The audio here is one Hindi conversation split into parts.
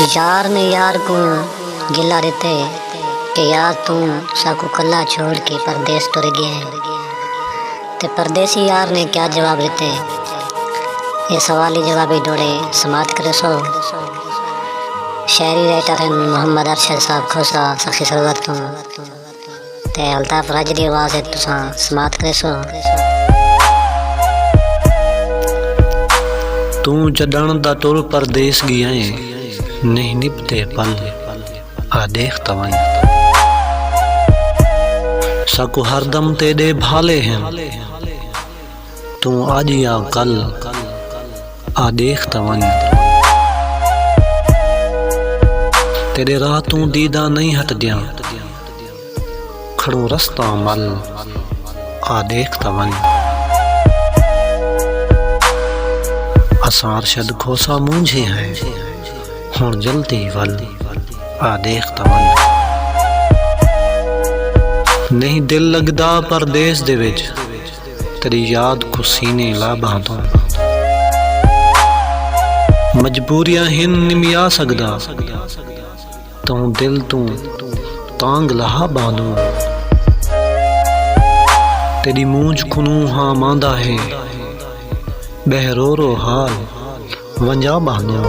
यार ने यार को गिला रहते कि यार तू साकू कल्ला छोड़ के परदेस तुर गए हैं। ते परदेसी यार ने क्या जवाब देते, ये सवाली जवाबी डोड़े समाप्त करे सो शायरी राइटर हैं मोहम्मद अरशद साहब खोसा सखी सरवत तू ते अल्ताफ राजरी आवाज़ है तुसा समाप्त करे सो। तू जडण दा तुर परदेस गया है नहीं निपते पल आ देख तवाई सकु हरदम तेरे भाले हैं तू आज या कल आ देख तवाई तेरे राह तू दीदा नहीं हट दिया खड़ो रस्ता मल आ देख तवाई असार शद खोसा मूंझे हैं हुण जल्दी वल आ देख तवन नहीं दिल लगदा परदेस दे विच तेरी याद को सीने ला बांधो मजबूरियां हिन निमिया सकदा तू दिल तू तांग लहा बांधो तेरी मूंझ कुनू हाँ मांदा है बहरो रो हाल वंजा बांधो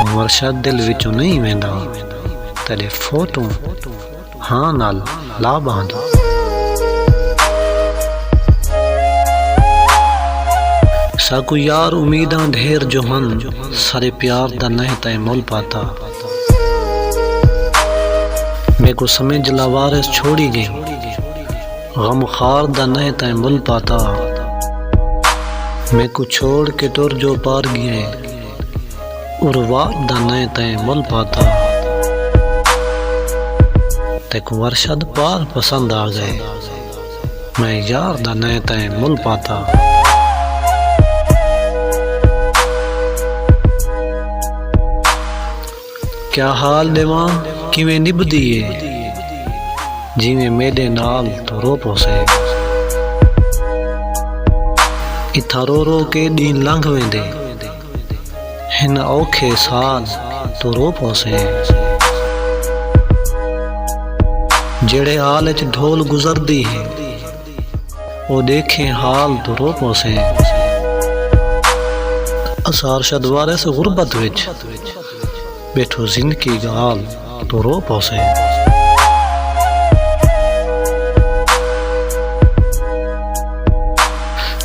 वर्षा दिल विचों नहीं वेंदा तेरे फोटो हाँ नाल ला बांधो साकू यार उम्मीदां ढेर जो हन सारे प्यार दा नहीं तय मुल पाता मैं को समझ लावारिस छोड़ी गई गम खार दा नहीं तय मुल पाता मैं को छोड़ के तुर जो पार गए उर्वाद दा नए तय मुल पाता तेको वर्षद पार पसंद आ गए मैं यार दा नए तय मुल पाता क्या हाल देवा किवें निभदी है जिवें मेरे नाल तो रो पोसे इथा रो रो के दीन लंघ वेंदे हिन औखे साल तो रो पोसे जेड़े हाल च ढोल गुजरदी है वो देखे हाल तो रो पोसे असार शदवारे से गुरबत विच बैठो जिंदगी गाल तो रो पोसे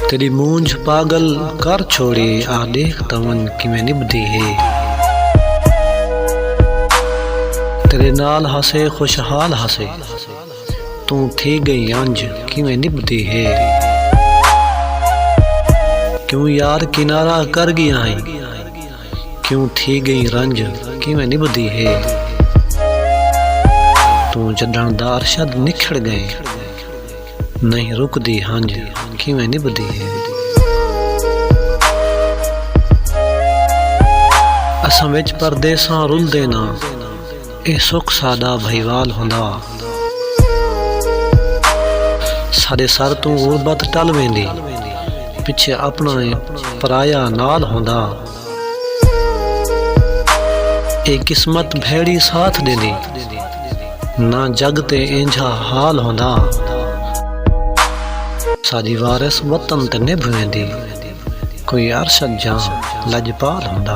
तेरी मूंझ पागल कर छोड़ी आ देख तवन किवें निभदी है तेरे नाल हसे खुशहाल हसे तू थी गई अंज किवें निभदी है क्यों यार किनारा कर गया है क्यों थी गई रंज किवें निभदी है तू जडण दा अरशद निखड़ गए नहीं रुकदी हंज किवें निभदी है असां विच परदेसां रुलदे ना ए सुख सादा भईवाल हुंदा साडे सर तू गुरबत टल वेंदी पिछे अपना पराया नाल हुंदा ए किस्मत भेड़ी साथ देंदी ना जग ते इंझा हाल हुंदा साडी वारिस वतन ते निभ वेंदी कोई अरशद जां लजपाल हुंदा।